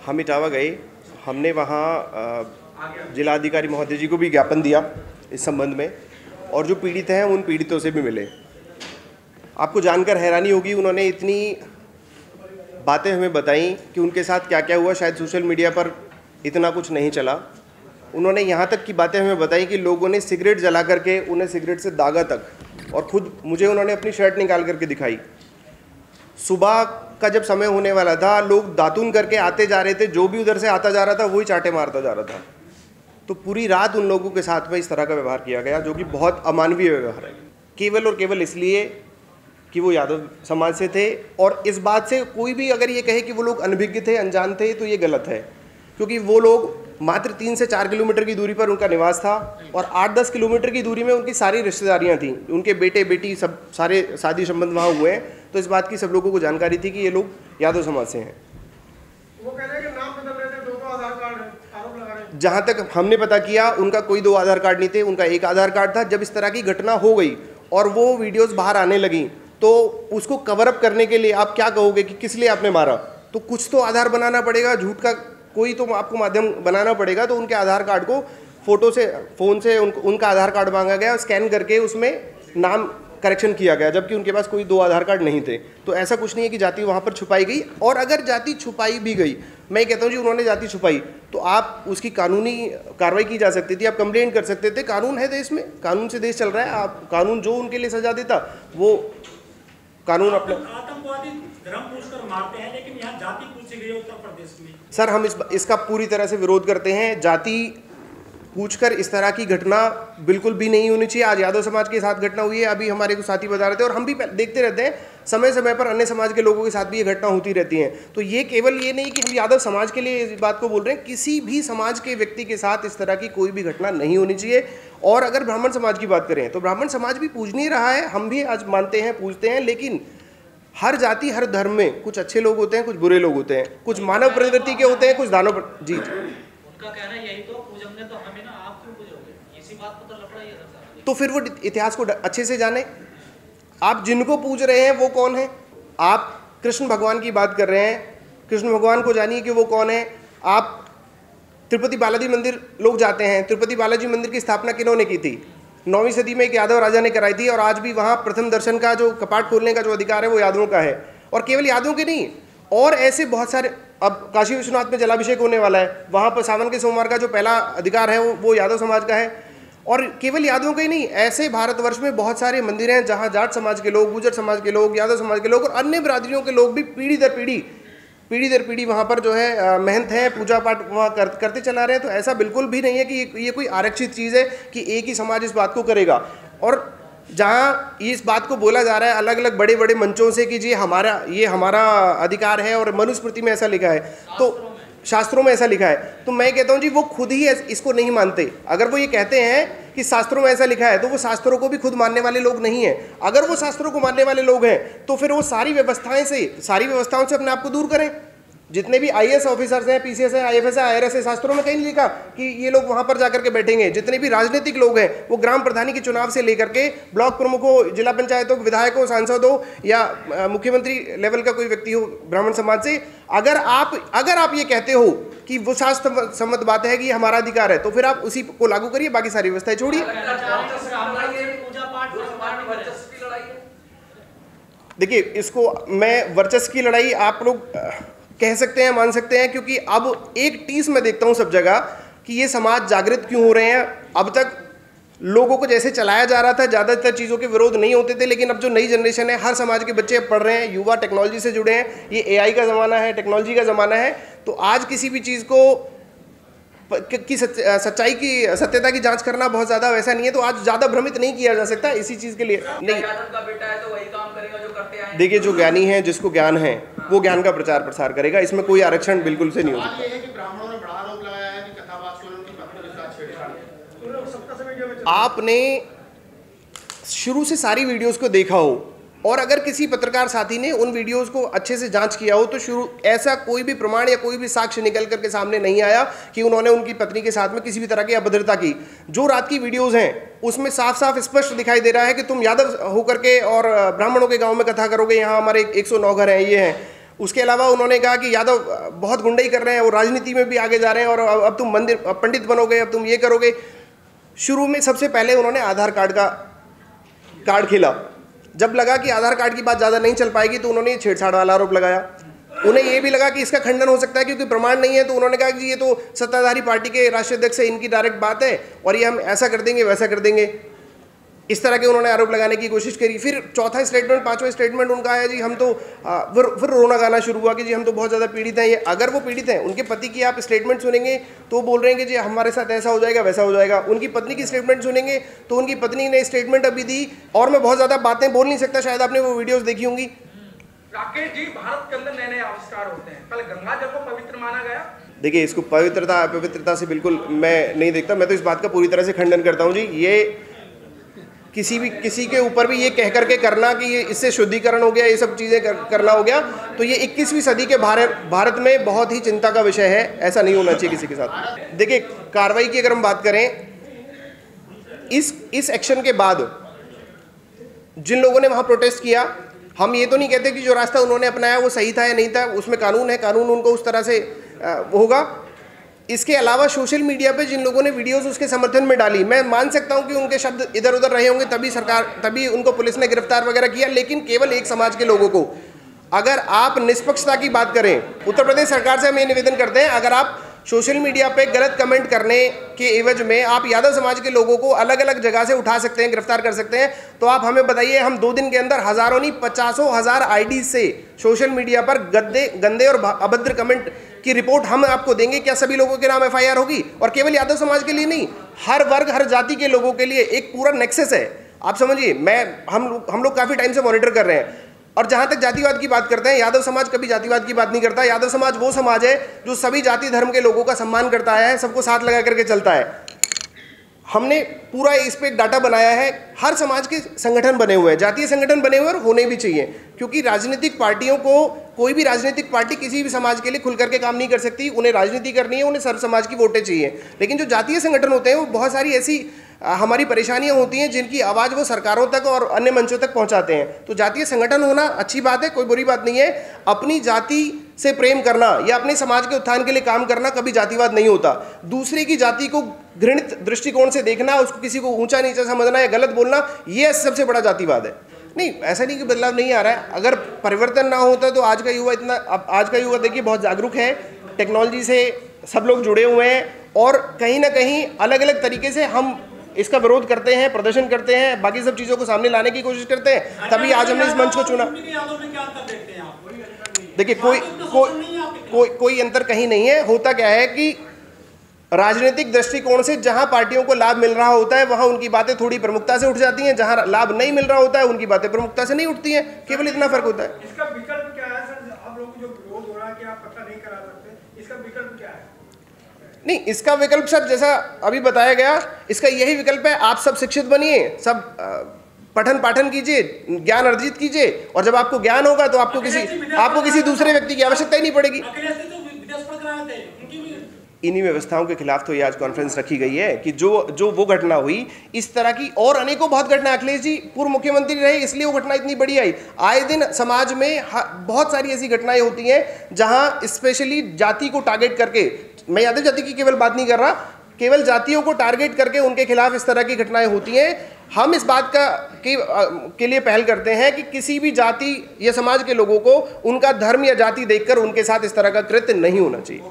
हम इटावा गए, हमने वहाँ जिलाधिकारी महोदय जी को भी ज्ञापन दिया इस संबंध में, और जो पीड़ित हैं उन पीड़ितों से भी मिले। आपको जानकर हैरानी होगी, उन्होंने इतनी बातें हमें बताई कि उनके साथ क्या क्या हुआ। शायद सोशल मीडिया पर इतना कुछ नहीं चला। उन्होंने यहाँ तक की बातें हमें बताई कि लोगों ने सिगरेट जला करके उन्हें सिगरेट से दागा तक, और खुद मुझे उन्होंने अपनी शर्ट निकाल करके दिखाई। सुबह का जब समय होने वाला था, लोग दातून करके आते जा रहे थे, जो भी उधर से आता जा रहा था वही चाटे मारता जा रहा था। तो पूरी रात उन लोगों के साथ में इस तरह का व्यवहार किया गया, जो कि बहुत अमानवीय व्यवहार है, केवल और केवल इसलिए कि वो यादव समाज से थे। और इस बात से कोई भी अगर ये कहे कि वो लोग अनभिज्ञ थे, अनजान थे, तो ये गलत है, क्योंकि वो लोग मात्र 3 से 4 किलोमीटर की दूरी पर उनका निवास था, और 8-10 किलोमीटर की दूरी में उनकी सारी रिश्तेदारियां थीं। उनके बेटे बेटी सब सारे शादी संबंध वहाँ हुए हैं। तो इस बात की सब लोगों को जानकारी थी कि ये लोग यादव समाज से हैं। वो कह रहे हैं कि नाम बदल रहे थे, 2 आधार कार्ड आरोप लगा रहे हैं। जहाँ तक हमने पता किया, उनका कोई 2 आधार कार्ड नहीं थे, उनका 1 आधार कार्ड था। जब इस तरह की घटना हो गई और वो वीडियोज़ बाहर आने लगी, तो उसको कवर अप करने के लिए आप क्या कहोगे कि किस लिए आपने मारा? तो कुछ तो आधार बनाना पड़ेगा, झूठ का कोई तो आपको माध्यम बनाना पड़ेगा। तो उनके आधार कार्ड को फ़ोन से उनका आधार कार्ड मांगा गया, स्कैन करके उसमें नाम करेक्शन किया गया, जबकि उनके पास कोई 2 आधार कार्ड नहीं थे। तो ऐसा कुछ नहीं है कि जाति वहाँ पर छुपाई गई। और अगर जाति छुपाई भी गई, मैं कहता हूँ जी उन्होंने जाति छुपाई, तो आप उसकी कानूनी कार्रवाई की जा सकती थी, आप कंप्लेंट कर सकते थे। कानून है देश में, कानून से देश चल रहा है। आप कानून जो उनके लिए सजा देता, वो कानून अपना आतंकवादी धर्म पूछकर मारते हैं, लेकिन यहाँ जाति पूछी गई उत्तर प्रदेश में। सर, हम इसका पूरी तरह से विरोध करते हैं। जाति पूछकर इस तरह की घटना बिल्कुल भी नहीं होनी चाहिए। आज यादव समाज के साथ घटना हुई है, अभी हमारे को साथी बता रहे थे, और हम भी देखते रहते हैं समय समय पर अन्य समाज के लोगों के साथ भी ये घटना होती रहती है। तो ये केवल ये नहीं कि हम यादव समाज के लिए इस बात को बोल रहे हैं, किसी भी समाज के व्यक्ति के साथ इस तरह की कोई भी घटना नहीं होनी चाहिए। और अगर ब्राह्मण समाज की बात करें तो ब्राह्मण समाज भी पूज नहीं रहा है, हम भी आज मानते हैं, पूजते हैं, लेकिन हर जाति हर धर्म में कुछ अच्छे लोग होते हैं, कुछ बुरे लोग होते हैं, कुछ मानव प्रवृत्ति के होते हैं, कुछ दानव जी। उनका कहना यही तो पूजने तो हमें ना, आप क्यों पूजोगे? इसी बात पर तो लफड़ा ही है। तो फिर वो इतिहास को अच्छे से जाने। आप जिनको पूज रहे हैं वो कौन है? आप कृष्ण भगवान की बात कर रहे हैं, कृष्ण भगवान को जानिए कि वो कौन है। आप तिरुपति बालाजी मंदिर लोग जाते हैं, तिरुपति बालाजी मंदिर की स्थापना किन्होंने की थी? 9वीं सदी में एक यादव राजा ने कराई थी, और आज भी वहाँ प्रथम दर्शन का जो कपाट खोलने का जो अधिकार है वो यादवों का है। और केवल यादवों के नहीं, और ऐसे बहुत सारे, अब काशी विश्वनाथ में जलाभिषेक होने वाला है, वहाँ पर सावन के सोमवार का जो पहला अधिकार है वो यादव समाज का है। और केवल यादवों के ही नहीं, ऐसे भारतवर्ष में बहुत सारे मंदिर हैं जहाँ जाट समाज के लोग, गुर्जर समाज के लोग, यादव समाज के लोग और अन्य बिरादरियों के लोग भी पीढ़ी दर पीढ़ी वहाँ पर जो है मेहनत है, पूजा पाठ वहाँ करते चला रहे हैं। तो ऐसा बिल्कुल भी नहीं है कि ये कोई आरक्षित चीज़ है कि एक ही समाज इस बात को करेगा। और जहाँ इस बात को बोला जा रहा है अलग अलग बड़े बड़े मंचों से कि ये हमारा अधिकार है, और मनुस्मृति में ऐसा लिखा है, तो शास्त्रों में ऐसा लिखा है, तो मैं कहता हूँ जी वो खुद ही इसको नहीं मानते। अगर वो ये कहते हैं कि शास्त्रों में ऐसा लिखा है, तो वो शास्त्रों को भी खुद मानने वाले लोग नहीं हैं। अगर वो शास्त्रों को मानने वाले लोग हैं, तो फिर वो सारी व्यवस्थाओं से अपने आप को दूर करें। जितने भी IAS ऑफिसर्स हैं, PCS है, IFS है, IRS है, शास्त्रों में कहीं नहीं लिखा कि ये लोग वहाँ पर जाकर के बैठेंगे। जितने भी राजनीतिक लोग हैं, वो ग्राम प्रधानी के चुनाव से लेकर के ब्लॉक प्रमुखों, जिला पंचायतों, विधायकों, सांसदों या मुख्यमंत्री लेवल का कोई व्यक्ति हो ब्राह्मण समाज से, अगर आप ये कहते हो कि वो शास्त्र सम्मत बात है कि ये हमारा अधिकार है, तो फिर आप उसी को लागू करिए, बाकी सारी व्यवस्थाएं छोड़िए। देखिए, इसको मैं वर्चस्व की लड़ाई आप लोग कह सकते हैं, मान सकते हैं, क्योंकि अब एक टीस में देखता हूं सब जगह कि ये समाज जागृत क्यों हो रहे हैं। अब तक लोगों को जैसे चलाया जा रहा था, ज़्यादातर चीज़ों के विरोध नहीं होते थे, लेकिन अब जो नई जनरेशन है, हर समाज के बच्चे पढ़ रहे हैं, युवा टेक्नोलॉजी से जुड़े हैं, ये AI का ज़माना है, टेक्नोलॉजी का ज़माना है। तो आज किसी भी चीज़ को की सच्चाई की सत्यता की जांच करना बहुत ज़्यादा वैसा नहीं है, तो आज ज़्यादा भ्रमित नहीं किया जा सकता इसी चीज़ के लिए। नहीं, यादव का बेटा है तो वही काम करेगा जो करते आए हैं। देखिए, जो ज्ञानी है, जिसको ज्ञान है, वो ज्ञान का प्रचार प्रसार करेगा, इसमें कोई आरक्षण बिल्कुल से नहीं हो सकता। ये है कि ब्राह्मणों ने बड़ा आरोप लगाया है कि कथावाचकों ने उनकी पत्नी के साथ छेड़छाड़। आपने शुरू से सारी वीडियोस को देखा हो, और अगर किसी पत्रकार साथी ने उन वीडियोस को अच्छे से जांच किया हो, तो ऐसा कोई भी प्रमाण या कोई भी साक्ष्य निकल करके सामने नहीं आया कि उन्होंने उनकी पत्नी के साथ में किसी भी तरह की अभद्रता की। जो रात की वीडियोस हैं उसमें साफ साफ स्पष्ट दिखाई दे रहा है कि तुम यादव होकर के और ब्राह्मणों के गांव में कथा करोगे, यहाँ हमारे 109 घर हैं, ये हैं। उसके अलावा उन्होंने कहा कि यादव बहुत गुंडाई कर रहे हैं, वो राजनीति में भी आगे जा रहे हैं और अब तुम मंदिर पंडित बनोगे, अब तुम ये करोगे। शुरू में सबसे पहले उन्होंने आधार कार्ड का कार्ड खेला। जब लगा कि आधार कार्ड की बात ज़्यादा नहीं चल पाएगी तो उन्होंने छेड़छाड़ वाला आरोप लगाया। उन्हें ये भी लगा कि इसका खंडन हो सकता है क्योंकि प्रमाण नहीं है, तो उन्होंने कहा कि ये तो सत्ताधारी पार्टी के राष्ट्रीय अध्यक्ष से इनकी डायरेक्ट बात है और ये हम ऐसा कर देंगे वैसा कर देंगे। इस तरह के उन्होंने आरोप लगाने की कोशिश करी। फिर चौथा स्टेटमेंट, पांचवा स्टेटमेंट उनका है जी हम तो फिर रोना गाना शुरू हुआ कि जी हम तो बहुत ज़्यादा पीड़ित हैं। ये अगर वो पीड़ित हैं, उनके पति की आप स्टेटमेंट सुनेंगे तो वो बोल रहे हैं कि जी हमारे साथ ऐसा हो जाएगा वैसा हो जाएगा। उनकी पत्नी की स्टेटमेंट सुनेंगे तो उनकी पत्नी ने स्टेटमेंट अभी दी, और मैं बहुत ज़्यादा बातें बोल नहीं सकता, शायद आपने वो वीडियोज़ देखी होंगी। राकेश जी, भारत के अंदर नए नए आविष्कार होते हैं, पहले गंगा जल को पवित्र माना गया। देखिए, इसको पवित्रता अपवित्रता से बिल्कुल मैं नहीं देखता। मैं तो इस बात का पूरी तरह से खंडन करता हूँ जी। ये किसी के ऊपर भी ये कह करके करना कि ये इससे शुद्धिकरण हो गया, ये सब चीज़ें करना हो गया, तो ये 21वीं सदी के भारत में बहुत ही चिंता का विषय है। ऐसा नहीं होना चाहिए किसी के साथ। देखिए, कार्रवाई की अगर हम बात करें, इस एक्शन के बाद जिन लोगों ने वहाँ प्रोटेस्ट किया, हम ये तो नहीं कहते कि जो रास्ता उन्होंने अपनाया वो सही था या नहीं था, उसमें कानून है, कानून उनको उस तरह से होगा। इसके अलावा सोशल मीडिया पे जिन लोगों ने वीडियोस उसके समर्थन में डाली, मैं मान सकता हूं कि उनके शब्द इधर उधर रहे होंगे, तभी उनको पुलिस ने गिरफ्तार वगैरह किया, लेकिन केवल एक समाज के लोगों को। अगर आप निष्पक्षता की बात करें, उत्तर प्रदेश सरकार से हम ये निवेदन करते हैं, अगर आप सोशल मीडिया पे गलत कमेंट करने के एवज में आप यादव समाज के लोगों को अलग अलग जगह से उठा सकते हैं, गिरफ्तार कर सकते हैं, तो आप हमें बताइए, हम 2 दिन के अंदर हज़ारों नहीं 50,000 आईडी से सोशल मीडिया पर गंदे और अभद्र कमेंट की रिपोर्ट हम आपको देंगे। क्या सभी लोगों के नाम एफआईआर होगी? और केवल यादव समाज के लिए नहीं, हर वर्ग हर जाति के लोगों के लिए एक पूरा नेक्सस है। आप समझिए, हम लोग काफ़ी टाइम से मॉनिटर कर रहे हैं। और जहाँ तक जातिवाद की बात करते हैं, यादव समाज कभी जातिवाद की बात नहीं करता। यादव समाज वो समाज है जो सभी जाति धर्म के लोगों का सम्मान करता है, सबको साथ लगा करके चलता है। हमने पूरा इस पे एक डाटा बनाया है। हर समाज के संगठन बने हुए हैं, जातीय संगठन बने हुए हैं, और होने भी चाहिए, क्योंकि राजनीतिक पार्टियों को, कोई भी राजनीतिक पार्टी किसी भी समाज के लिए खुल करके काम नहीं कर सकती। उन्हें राजनीति करनी है, उन्हें सर्व समाज की वोटें चाहिए। लेकिन जो जातीय संगठन होते हैं, वो बहुत सारी ऐसी हमारी परेशानियां होती हैं जिनकी आवाज़ वो सरकारों तक और अन्य मंचों तक पहुंचाते हैं। तो जातीय संगठन होना अच्छी बात है, कोई बुरी बात नहीं है। अपनी जाति से प्रेम करना या अपने समाज के उत्थान के लिए काम करना कभी जातिवाद नहीं होता। दूसरे की जाति को घृणित दृष्टिकोण से देखना, उसको किसी को ऊंचा नीचा समझना या गलत बोलना, ये सबसे बड़ा जातिवाद है। नहीं, ऐसा नहीं कि बदलाव नहीं आ रहा है। अगर परिवर्तन ना होता तो आज का युवा देखिए बहुत जागरूक है, टेक्नोलॉजी से सब लोग जुड़े हुए हैं, और कहीं ना कहीं अलग अलग तरीके से हम इसका विरोध करते हैं, प्रदर्शन करते हैं, बाकी सब चीज़ों को सामने लाने की कोशिश करते हैं। तभी आज हमने इस मंच को चुना। देखिए, कोई अंतर कहीं नहीं है। होता क्या है कि राजनीतिक दृष्टिकोण से जहां पार्टियों को लाभ मिल रहा होता है, वहां उनकी बातें थोड़ी प्रमुखता से उठ जाती हैं, जहां लाभ नहीं मिल रहा होता है उनकी बातें प्रमुखता से नहीं उठती हैं। केवल इतना फर्क होता है। इसका विकल्प क्या है सर? आप लोगों को जो विरोध हो रहा है कि आप पता नहीं करा सकते, इसका विकल्प क्या है? नहीं, इसका विकल्प सर, जैसा अभी बताया गया, इसका यही विकल्प है, आप सब शिक्षित बनिए, सब पठन पाठन कीजिए, ज्ञान अर्जित कीजिए, और जब आपको ज्ञान होगा तो आपको किसी दूसरे व्यक्ति की आवश्यकता ही नहीं पड़ेगी। इन्हीं व्यवस्थाओं के खिलाफ तो ये आज कॉन्फ्रेंस रखी गई है कि जो वो घटना हुई, इस तरह की और अनेकों बहुत घटना, अखिलेश जी पूर्व मुख्यमंत्री रहे इसलिए वो घटना इतनी बड़ी आई। आए दिन समाज में बहुत सारी ऐसी घटनाएं होती हैं जहां स्पेशली जाति को टारगेट करके, मैं यादव जाति की केवल बात नहीं कर रहा, केवल जातियों को टारगेट करके उनके खिलाफ इस तरह की घटनाएं होती हैं। हम इस बात के लिए पहल करते हैं कि किसी भी जाति या समाज के लोगों को उनका धर्म या जाति देखकर उनके साथ इस तरह का कृत्य नहीं होना चाहिए।